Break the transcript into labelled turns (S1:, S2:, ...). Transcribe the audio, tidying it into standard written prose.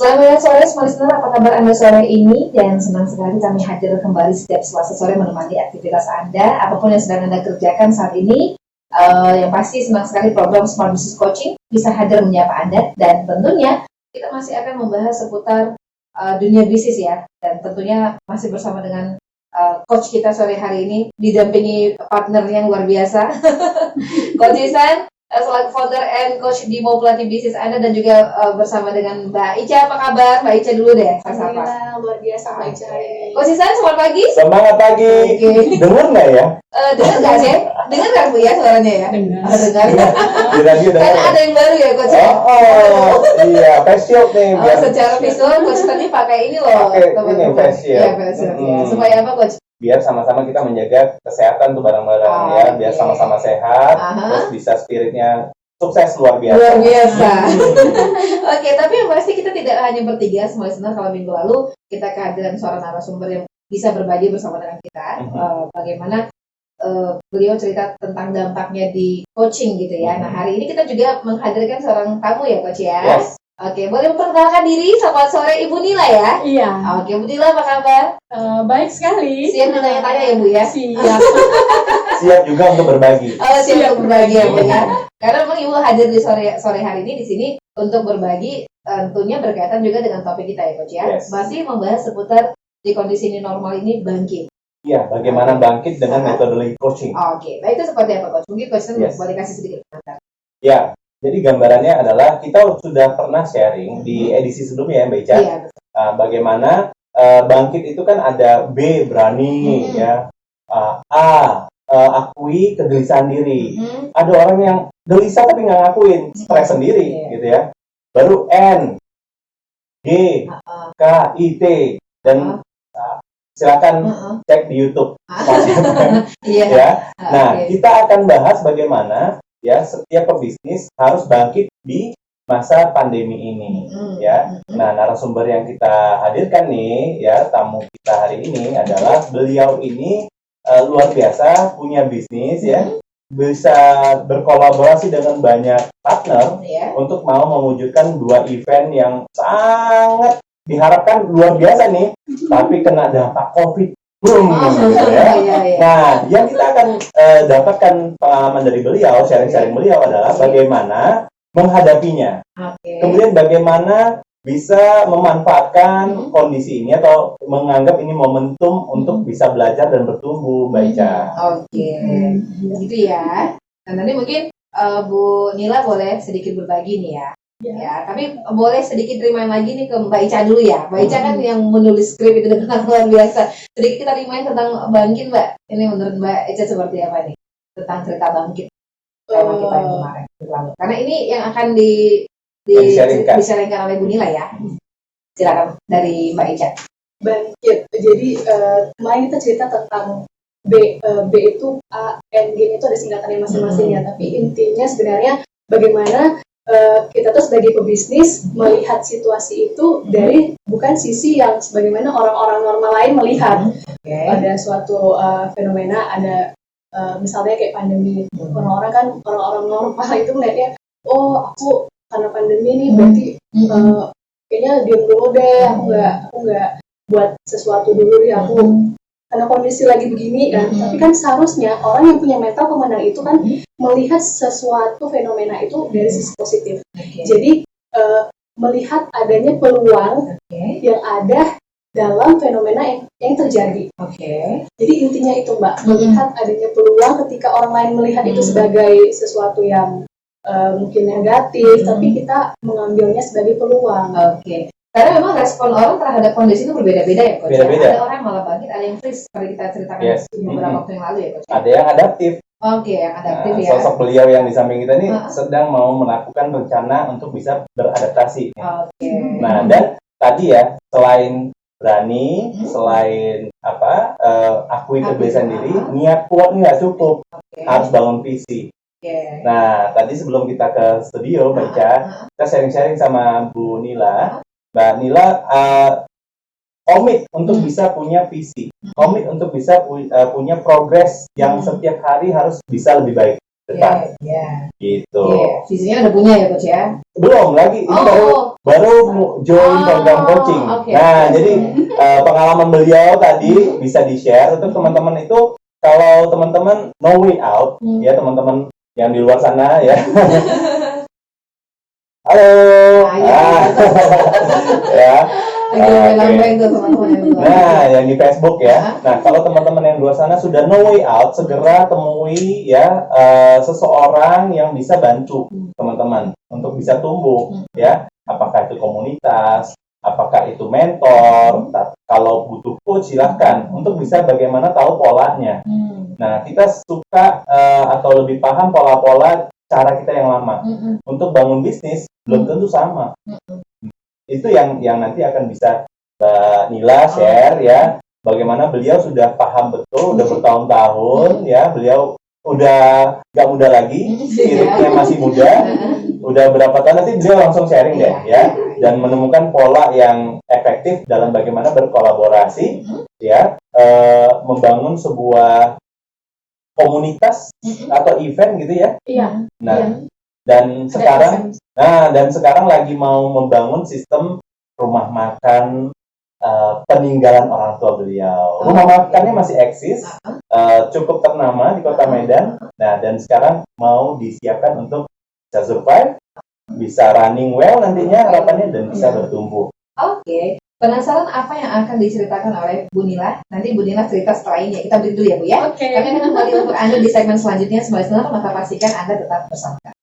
S1: Selamat sore semua listener, apa kabar Anda sore ini? Dan senang sekali kami hadir kembali setiap Selasa sore menemani aktivitas Anda, apapun yang sedang Anda kerjakan saat ini. Yang pasti senang sekali program Smart Business Coaching bisa hadir menyapa Anda, dan tentunya kita masih akan membahas seputar dunia bisnis ya, dan tentunya masih bersama dengan coach kita sore hari ini, didampingi partner yang luar biasa, Coach Ihsan, selaku founder and coach di Mau Pelatih Bisnis Anda, dan juga bersama dengan Mbak Ica. Apa kabar? Mbak Ica dulu deh.
S2: Alhamdulillah, luar biasa Mbak Ica hari ini.
S1: Coach Ihsan, selamat pagi.
S3: Semangat pagi. Dengar nggak ya?
S1: Dengar nggak sih? Dengar nggak Bu ya suaranya ya? Dengar.
S3: Di radio dengar.
S1: Karena ada yang baru ya Coach ya?
S3: Iya, face shield nih.
S1: Secara visual Coach tadi pakai ini loh.
S3: Ini face shield.
S1: Iya, face shield ya. Supaya apa Coach?
S3: Biar sama-sama kita menjaga kesehatan tuh bareng-bareng ya, biar sama-sama sehat, terus bisa spiritnya sukses luar biasa.
S1: Luar biasa. Oke, tapi yang pasti kita tidak hanya bertiga semua listener. Kalau minggu lalu kita kehadiran seorang narasumber yang bisa berbagi bersama dengan kita, bagaimana beliau cerita tentang dampaknya di coaching gitu ya. Nah, hari ini kita juga menghadirkan seorang tamu ya Coach ya.
S3: Yes.
S1: Oke, boleh memperkenalkan diri. Selamat sore Ibu Nila ya.
S2: Iya.
S1: Oke, Bu Nila apa kabar?
S2: Baik sekali.
S1: Siap ditanya-tanya ya Bu ya.
S2: Siap.
S3: Siap juga untuk berbagi.
S1: Siap untuk berbagi ya Bu ya. Karena memang Ibu hadir di sore hari ini di sini untuk berbagi, tentunya berkaitan juga dengan topik kita ya Coach ya.
S3: Yes.
S1: Masih membahas seputar di kondisi ini normal ini bangkit.
S3: Iya, bagaimana bangkit dengan metodologi coaching.
S1: Oke, nah itu seperti apa Coach? Mungkin Coach boleh kasih sedikit pengantar.
S3: Ya, jadi gambarannya adalah kita sudah pernah sharing di edisi sebelumnya ya Mbak Ica.
S1: Iya.
S3: Bagaimana bangkit itu kan ada B, berani ya, A, akui kegelisahan diri. Ada orang yang gelisah tapi nggak ngakuin, stres sendiri gitu ya. Baru N, G, K, I, T, dan silakan cek di YouTube. Ya. Nah, kita akan bahas bagaimana ya setiap pebisnis harus bangkit di masa pandemi ini ya. Nah, narasumber yang kita hadirkan nih ya, tamu kita hari ini adalah beliau ini luar biasa, punya bisnis ya, bisa berkolaborasi dengan banyak partner untuk mau mewujudkan 2 event yang sangat diharapkan luar biasa nih, tapi kena dampak COVID. Gitu ya. Nah, yang kita akan dapatkan pengalaman dari beliau, sharing-sharing beliau adalah bagaimana menghadapinya. Kemudian bagaimana bisa memanfaatkan kondisi ini atau menganggap ini momentum untuk bisa belajar dan bertumbuh, Mbak Ica.
S1: Oke, gitu ya. Nah, nanti mungkin Bu Nila boleh sedikit berbagi nih ya. Ya, tapi boleh sedikit remind lagi nih ke Mbak Ica dulu ya. Mbak Ica kan yang menulis skrip itu dengan luar biasa. Sedikit kita remind tentang bangkit Mbak. Ini menurut Mbak Ica seperti apa nih? Tentang cerita bangkit tema kita yang kemarin. Karena ini yang akan disaringkan oleh Bu Nila ya. Silakan dari Mbak Ica.
S2: Bangkit. Jadi kemarin kita cerita tentang B itu A, N, G itu ada singkatannya masing-masing ya. Tapi intinya sebenarnya bagaimana kita tuh sebagai pebisnis melihat situasi itu dari bukan sisi yang sebagaimana orang-orang normal lain melihat. Ada suatu fenomena, ada misalnya kayak pandemi. Orang-orang kan, orang-orang normal itu melihatnya, oh aku karena pandemi nih berarti kayaknya diem dulu deh, aku nggak buat sesuatu dulu deh, aku karena kondisi lagi begini kan. Tapi kan seharusnya orang yang punya mental pemenang itu kan melihat sesuatu fenomena itu dari sisi positif. Jadi melihat adanya peluang yang ada dalam fenomena yang terjadi. Jadi intinya itu Mbak, melihat adanya peluang ketika orang lain melihat itu sebagai sesuatu yang mungkin negatif, tapi kita mengambilnya sebagai peluang.
S1: Karena memang respon orang terhadap kondisi itu berbeda-beda ya Coach.
S3: Beda-beda.
S1: Ada orang yang malah bangkit, ada yang freeze seperti kita ceritakan beberapa waktu yang lalu ya Coach.
S3: Ada yang adaptif.
S1: Yang adaptif ya.
S3: Sosok beliau yang di samping kita ini sedang mau melakukan rencana untuk bisa beradaptasi. Nah, dan tadi ya, selain berani, selain akui kegelisahan diri, niat kuat nggak cukup, harus bangun visi. Nah, tadi sebelum kita ke studio Mbak Ica, kita sharing-sharing sama Bu Nila. Mbak Nila komit untuk bisa punya visi, komit untuk bisa punya progres yang setiap hari harus bisa lebih baik ke depan. Gitu.
S1: Visinya udah punya ya Coach ya?
S3: Belum lagi, ini baru join program
S1: Oh,
S3: coaching.
S1: oke.
S3: Nah, jadi pengalaman beliau tadi bisa di-share untuk teman-teman itu. Kalau teman-teman no way out, ya teman-teman yang di luar sana ya. Halo.
S1: Iya.
S3: Ya.
S1: Lagi lambai tuh teman-teman yang luar.
S3: Nah, yang di Facebook ya. Nah, kalau teman-teman yang di luar sana sudah no way out, segera temui ya seseorang yang bisa bantu teman-teman untuk bisa tumbuh ya. Apakah itu komunitas, apakah itu mentor, kalau butuh coach silahkan untuk bisa bagaimana tahu polanya. Nah, kita suka atau lebih paham pola-pola cara kita yang lama. Untuk bangun bisnis belum tentu sama. Itu yang nanti akan bisa Mbak Nila share ya, bagaimana beliau sudah paham betul, udah bertahun-tahun ya, beliau udah gak muda lagi, spiritnya masih muda, udah berapa tahun nanti beliau langsung sharing deh ya, dan menemukan pola yang efektif dalam bagaimana berkolaborasi ya, membangun sebuah komunitas atau event gitu ya.
S2: Iya.
S3: Nah, dan sekarang lagi mau membangun sistem rumah makan peninggalan orang tua beliau. Rumah makannya masih eksis, cukup ternama di Kota Medan. Nah, dan sekarang mau disiapkan untuk bisa survive, bisa running well nantinya harapannya dan bisa bertumbuh.
S1: Oke. Penasaran apa yang akan diceritakan oleh Bu Nila? Nanti Bu Nila cerita setelah ini ya. Kita break dulu ya Bu ya.
S2: Oke.
S1: Kami akan kembali untuk Anda di segmen selanjutnya. Sebagai penonton, maka pastikan Anda tetap bersama kami.